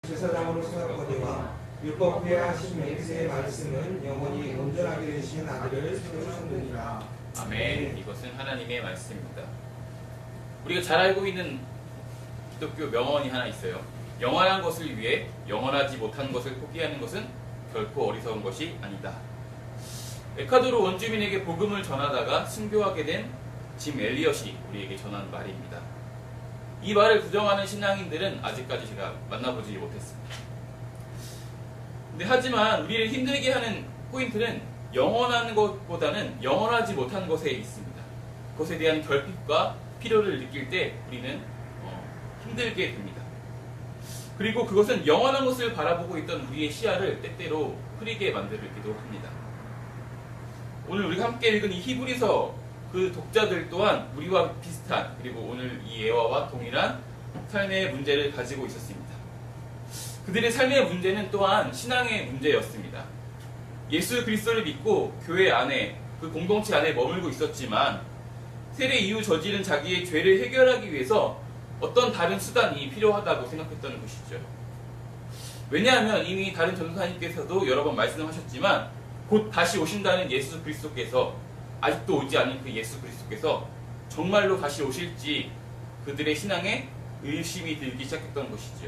제사장으로서 율법에 하신 맹세의 말씀은 영원히 온전하게 되신 아들을 세우셨느니라. 아멘. 이것은 하나님의 말씀입니다. 우리가 잘 알고 있는 기독교 명언이 하나 있어요. 영원한 것을 위해 영원하지 못한 것을 포기하는 것은 결코 어리석은 것이 아니다. 에콰도르 원주민에게 복음을 전하다가 순교하게 된 짐 엘리엇이 우리에게 전한 말입니다. 이 말을 부정하는 신앙인들은 아직까지 제가 만나보지 못했습니다. 하지만 우리를 힘들게 하는 포인트는 영원한 것보다는 영원하지 못한 것에 있습니다. 그것에 대한 결핍과 필요를 느낄 때 우리는 힘들게 됩니다. 그리고 그것은 영원한 것을 바라보고 있던 우리의 시야를 때때로 흐리게 만들기도 합니다. 오늘 우리가 함께 읽은 이 히브리서 그 독자들 또한 우리와 비슷한, 그리고 오늘 이 예화와 동일한 삶의 문제를 가지고 있었습니다. 그들의 삶의 문제는 또한 신앙의 문제였습니다. 예수 그리스도를 믿고 교회 안에, 그 공동체 안에 머물고 있었지만 세례 이후 저지른 자기의 죄를 해결하기 위해서 어떤 다른 수단이 필요하다고 생각했던 것이죠. 왜냐하면 이미 다른 전도사님께서도 여러 번 말씀하셨지만 곧 다시 오신다는 예수 그리스도께서, 아직도 오지 않은 그 예수 그리스도께서 정말로 다시 오실지 그들의 신앙에 의심이 들기 시작했던 것이죠.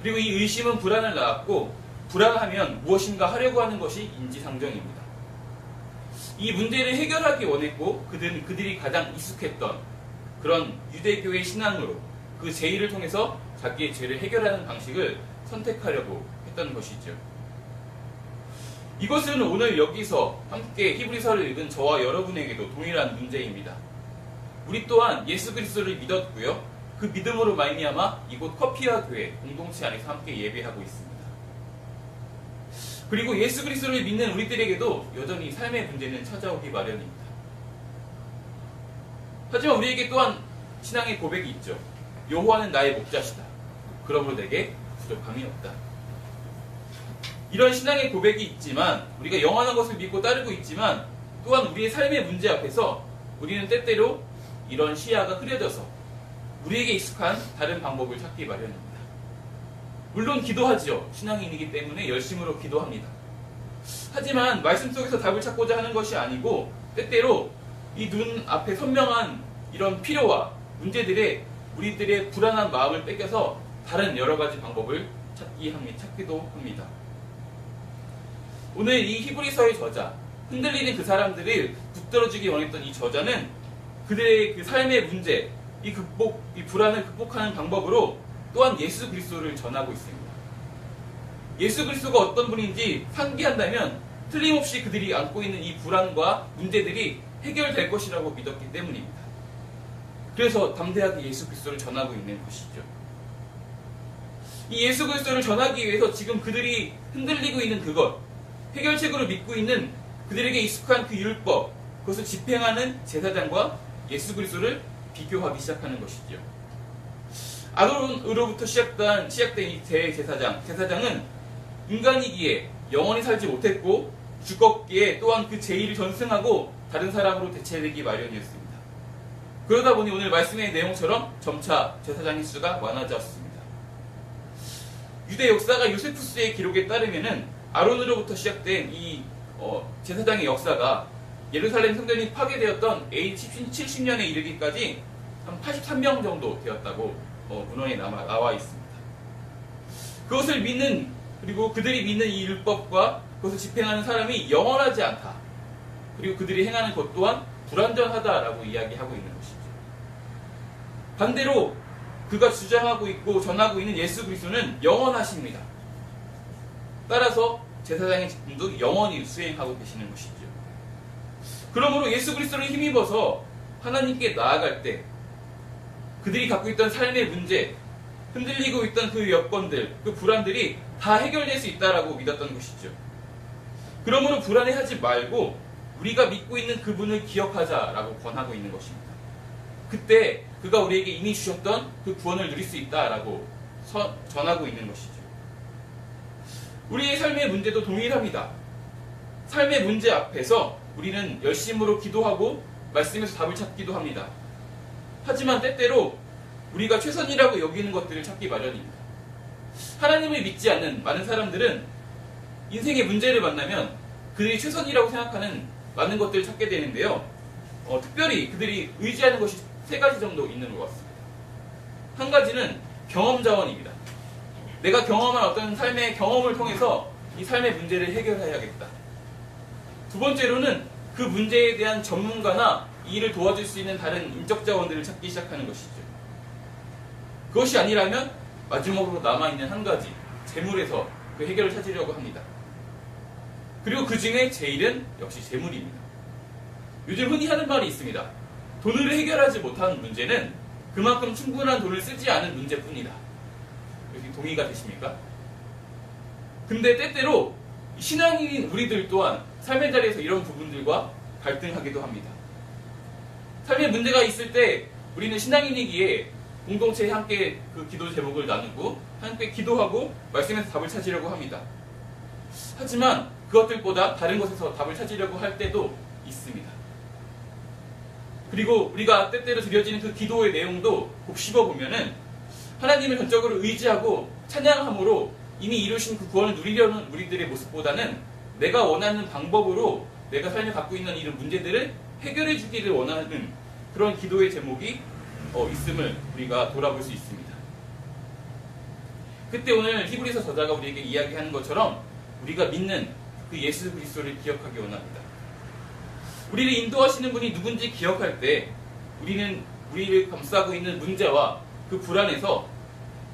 그리고 이 의심은 불안을 낳았고, 불안하면 무엇인가 하려고 하는 것이 인지상정입니다. 이 문제를 해결하기 원했고 그들이 가장 익숙했던 그런 유대교의 신앙으로 그 제의를 통해서 자기의 죄를 해결하는 방식을 선택하려고 했던 것이죠. 이것은 오늘 여기서 함께 히브리서를 읽은 저와 여러분에게도 동일한 문제입니다. 우리 또한 예수 그리스도를 믿었고요. 그 믿음으로 말미암아 이곳 커피와 교회 공동체 안에서 함께 예배하고 있습니다. 그리고 예수 그리스도를 믿는 우리들에게도 여전히 삶의 문제는 찾아오기 마련입니다. 하지만 우리에게 또한 신앙의 고백이 있죠. 여호와는 나의 목자시다. 그러므로 내게 부족함이 없다. 이런 신앙의 고백이 있지만, 우리가 영원한 것을 믿고 따르고 있지만, 또한 우리의 삶의 문제 앞에서 우리는 때때로 이런 시야가 흐려져서 우리에게 익숙한 다른 방법을 찾기 마련입니다. 물론 기도하죠. 신앙인이기 때문에 열심으로 기도합니다. 하지만 말씀 속에서 답을 찾고자 하는 것이 아니고, 때때로 이 눈 앞에 선명한 이런 필요와 문제들에 우리들의 불안한 마음을 뺏겨서 다른 여러 가지 방법을 찾기도 합니다. 오늘 이 히브리서의 저자, 흔들리는 그 사람들을 붙들어주기 원했던 이 저자는 그들의 그 삶의 문제, 이 불안을 극복하는 방법으로 또한 예수 그리스도를 전하고 있습니다. 예수 그리스도가 어떤 분인지 상기한다면 틀림없이 그들이 안고 있는 이 불안과 문제들이 해결될 것이라고 믿었기 때문입니다. 그래서 담대하게 예수 그리스도를 전하고 있는 것이죠. 이 예수 그리스도를 전하기 위해서 지금 그들이 흔들리고 있는 그것, 해결책으로 믿고 있는 그들에게 익숙한 그 율법, 그것을 집행하는 제사장과 예수 그리스도를 비교하기 시작하는 것이죠. 아론으로부터 시작된 이 제사장은 인간이기에 영원히 살지 못했고 죽었기에 또한 그 제의를 전승하고 다른 사람으로 대체되기 마련이었습니다. 그러다 보니 오늘 말씀의 내용처럼 점차 제사장의 수가 많아졌습니다. 유대 역사가 요세푸스의 기록에 따르면은 아론으로부터 시작된 이 제사장의 역사가 예루살렘 성전이 파괴되었던 AD 70년에 이르기까지 한 83명 정도 되었다고 문헌에 나와 있습니다. 그것을 믿는, 그리고 그들이 믿는 이 율법과 그것을 집행하는 사람이 영원하지 않다. 그리고 그들이 행하는 것 또한 불완전하다라고 이야기하고 있는 것이죠. 반대로 그가 주장하고 있고 전하고 있는 예수 그리스도는 영원하십니다. 따라서 제사장의 직분도 영원히 수행하고 계시는 것이죠. 그러므로 예수 그리스도를 힘입어서 하나님께 나아갈 때 그들이 갖고 있던 삶의 문제, 흔들리고 있던 그 여건들, 그 불안들이 다 해결될 수 있다라고 믿었던 것이죠. 그러므로 불안해하지 말고 우리가 믿고 있는 그분을 기억하자라고 권하고 있는 것입니다. 그때 그가 우리에게 이미 주셨던 그 구원을 누릴 수 있다라고 전하고 있는 것이죠. 우리의 삶의 문제도 동일합니다. 삶의 문제 앞에서 우리는 열심으로 기도하고 말씀에서 답을 찾기도 합니다. 하지만 때때로 우리가 최선이라고 여기는 것들을 찾기 마련입니다. 하나님을 믿지 않는 많은 사람들은 인생의 문제를 만나면 그들이 최선이라고 생각하는 많은 것들을 찾게 되는데요. 특별히 그들이 의지하는 것이 세 가지 정도 있는 것 같습니다. 한 가지는 경험 자원입니다. 내가 경험한 어떤 삶의 경험을 통해서 이 삶의 문제를 해결해야겠다. 두 번째로는 그 문제에 대한 전문가나 이 일을 도와줄 수 있는 다른 인적 자원들을 찾기 시작하는 것이죠. 그것이 아니라면 마지막으로 남아있는 한 가지, 재물에서 그 해결을 찾으려고 합니다. 그리고 그 중에 제일은 역시 재물입니다. 요즘 흔히 하는 말이 있습니다. 돈으로 해결하지 못하는 문제는 그만큼 충분한 돈을 쓰지 않은 문제뿐이다. 여기 동의가 되십니까? 근데 때때로 신앙인인 우리들 또한 삶의 자리에서 이런 부분들과 갈등하기도 합니다. 삶의 문제가 있을 때 우리는 신앙인이기에 공동체에 함께 그 기도 제목을 나누고 함께 기도하고 말씀에서 답을 찾으려고 합니다. 하지만 그것들보다 다른 곳에서 답을 찾으려고 할 때도 있습니다. 그리고 우리가 때때로 드려지는 그 기도의 내용도 곱씹어 보면은 하나님을 전적으로 의지하고 찬양함으로 이미 이루신 그 구원을 누리려는 우리들의 모습보다는 내가 원하는 방법으로 내가 삶에 갖고 있는 이런 문제들을 해결해 주기를 원하는 그런 기도의 제목이 있음을 우리가 돌아볼 수 있습니다. 그때 오늘 히브리서 저자가 우리에게 이야기하는 것처럼 우리가 믿는 그 예수 그리스도를 기억하기 원합니다. 우리를 인도하시는 분이 누군지 기억할 때 우리는 우리를 감싸고 있는 문제와 그 불안에서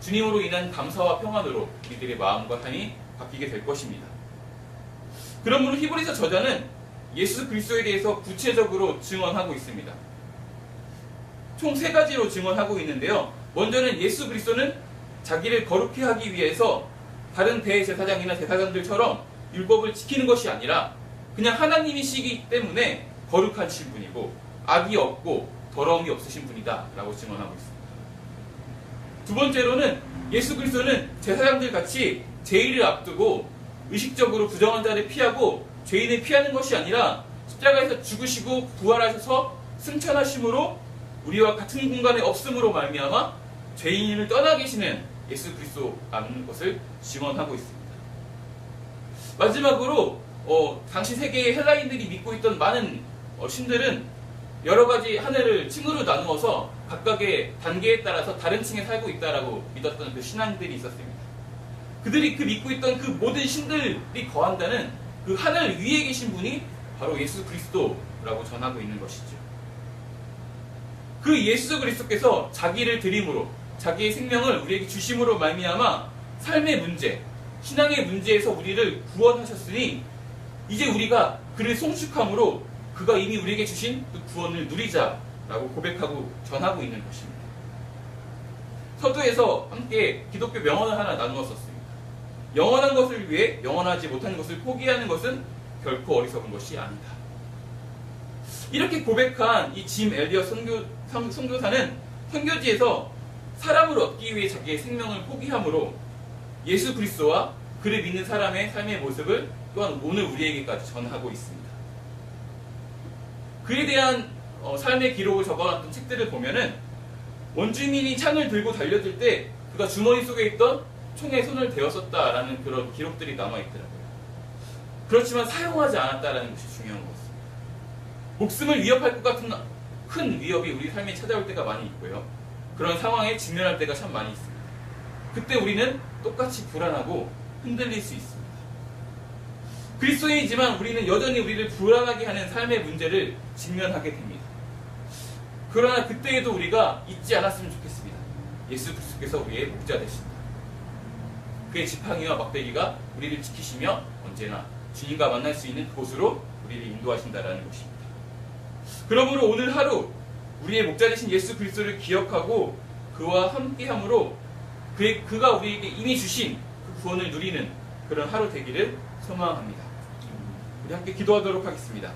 주님으로 인한 감사와 평안으로 우리들의 마음과 삶이 바뀌게 될 것입니다. 그러므로 히브리서 저자는 예수 그리스도에 대해서 구체적으로 증언하고 있습니다. 총 세 가지로 증언하고 있는데요. 먼저는 예수 그리스도는 자기를 거룩히 하기 위해서 다른 대제사장이나 제사장들처럼 율법을 지키는 것이 아니라 그냥 하나님이시기 때문에 거룩하신 분이고 악이 없고 더러움이 없으신 분이다 라고 증언하고 있습니다. 두 번째로는 예수 그리스도는 제사장들 같이 제의를 앞두고 의식적으로 부정한 자를 피하고 죄인을 피하는 것이 아니라 십자가에서 죽으시고 부활하셔서 승천하심으로 우리와 같은 공간에 없음으로 말미암아 죄인을 떠나 계시는 예수 그리스도라는 것을 증언하고 있습니다. 마지막으로 당시 세계의 헬라인들이 믿고 있던 많은 신들은 여러 가지 하늘을 층으로 나누어서 각각의 단계에 따라서 다른 층에 살고 있다라고 믿었던 그 신앙들이 있었습니다. 그들이 그 믿고 있던 그 모든 신들이 거한다는 그 하늘 위에 계신 분이 바로 예수 그리스도라고 전하고 있는 것이죠. 그 예수 그리스도께서 자기를 드림으로 자기의 생명을 우리에게 주심으로 말미암아 삶의 문제, 신앙의 문제에서 우리를 구원하셨으니 이제 우리가 그를 송축함으로 그가 이미 우리에게 주신 그 구원을 누리자라고 고백하고 전하고 있는 것입니다. 서두에서 함께 기독교 명언을 하나 나누었었습니다. 영원한 것을 위해 영원하지 못한 것을 포기하는 것은 결코 어리석은 것이 아니다. 이렇게 고백한 이 짐 엘리엇 선교사는 선교지에서 사람을 얻기 위해 자기의 생명을 포기함으로 예수 그리스도와 그를 믿는 사람의 삶의 모습을 또한 오늘 우리에게까지 전하고 있습니다. 그에 대한 삶의 기록을 적어놨던 책들을 보면은 원주민이 창을 들고 달려들 때 그가 주머니 속에 있던 총에 손을 대었었다라는 그런 기록들이 남아있더라고요. 그렇지만 사용하지 않았다라는 것이 중요한 것 같습니다. 목숨을 위협할 것 같은 큰 위협이 우리 삶에 찾아올 때가 많이 있고요. 그런 상황에 직면할 때가 참 많이 있습니다. 그때 우리는 똑같이 불안하고 흔들릴 수 있습니다. 그리스도인이지만 우리는 여전히 우리를 불안하게 하는 삶의 문제를 직면하게 됩니다. 그러나 그때에도 우리가 잊지 않았으면 좋겠습니다. 예수 그리스도께서 우리의 목자 되신다. 그의 지팡이와 막대기가 우리를 지키시며 언제나 주님과 만날 수 있는 그곳으로 우리를 인도하신다라는 것입니다. 그러므로 오늘 하루 우리의 목자 되신 예수 그리스도를 기억하고 그와 함께함으로 그가 우리에게 이미 주신 그 구원을 누리는 그런 하루 되기를 소망합니다. 우리 함께 기도하도록 하겠습니다.